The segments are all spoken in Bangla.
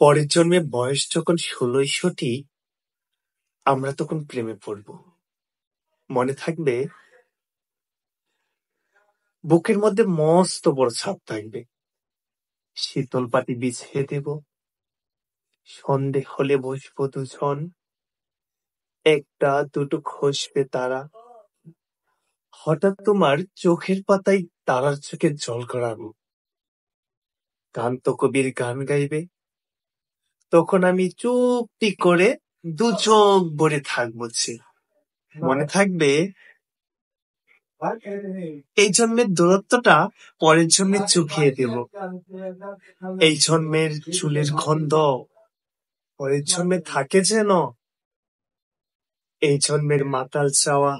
পরের জন্মে বয়স যখন ১৬-৬০, আমরা তখন প্রেমে পড়ব। মনে থাকবে, বুকের মধ্যে মস্ত বড় ছাদ থাকবে, শীতল পাটি বিছিয়ে দেব, সন্ধে হলে বসবো দুজন, একটা দুটো খসবে তারা, হঠাৎ তোমার চোখের পাতায় তারার চোখে জল গড়াবো, কান্ত কবির গান গাইবে, তখন আমি চুপটি করে দু চোখ ভরে থাকবো যে। মনে থাকবে, এই জন্মের দূরত্বটা পরের জন্মে চুকিয়ে দেব, এই জন্মের চুলের গন্ধ পরের জন্মে থাকে যেন, এই জন্মের মাতাল চাওয়া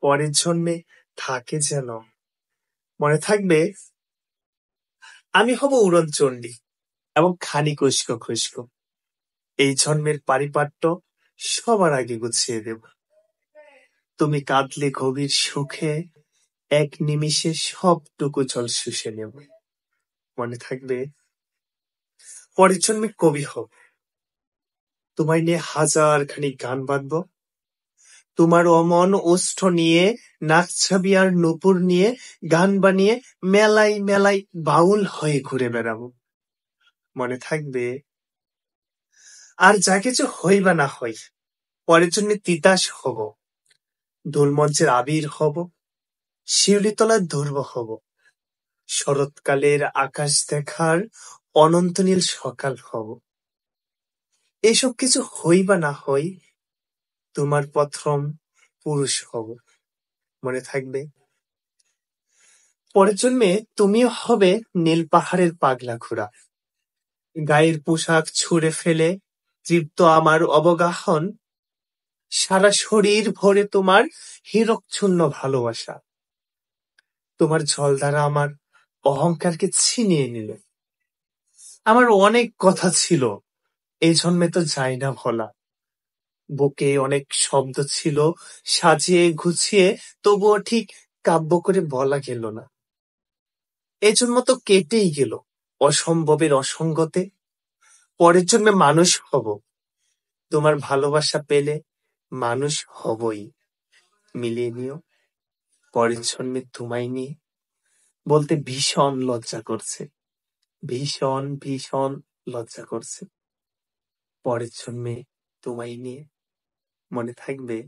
পরের জন্মে থাকে যেন। মনে থাকবে, আমি হব উড়ন চণ্ডী এবং খানিক উস্কো খুস্কো, এই জন্মের পারিপাট্য সবার আগে গুছিয়ে দেব, তুমি কাঁদলে গভীর সুখে এক নিমিষে সবটুকু জল শুষে নেব। মনে থাকবে, পরের জন্মে কবি হব, তোমায় নিয়ে হাজার খানি গান বাঁধব, তোমার অমন ওষ্ঠ নিয়ে নাকছাবি আর নূপুর নিয়ে গান বানিয়ে মেলায় মেলায় বাউল হয়ে ঘুরে বেড়াবো। মনে থাকবে, আর যা কিছু হই বা না হই, পরের জন্য তিতাস হব, দোলমঞ্চের আবির হব, শিউলিতলার ধ্রুব হব, শরৎকালের আকাশ দেখার অনন্ত নীল সকাল হব। এসব কিছু হই বা না হই, তোমার প্রথম পুরুষ হব। মনে থাকবে, পরের জন্মে তুমিও হবে নীল পাহাড়ের পাগলা ঘোড়া, গায়ের পোশাক ছুঁড়ে ফেলে তৃপ্ত আমার অবগাহন, সারা শরীর ভরে তোমার হীরকছন্ন ভালোবাসা, তোমার জলধারা আমার অহংকারকে ছিনিয়ে নিল। আমার অনেক কথা ছিল, এই জন্মে তো যাই না ভোলা, বুকে অনেক শব্দ ছিল সাজিয়ে গুছিয়ে, তবুও ঠিক কাব্য করে বলা গেল না। এই জন্ম তো কেটেই গেল অসম্ভবের অসঙ্গতে, পরের জন্মে মানুষ হব, তোমার ভালোবাসা পেলে মানুষ হবই। মিলিয়ে নিও, পরের জন্মে তোমায় নিয়ে বলতে ভীষণ লজ্জা করছে, ভীষণ ভীষণ লজ্জা করছে। পরের জন্মে তোমায় নিয়ে, মনে থাকবে।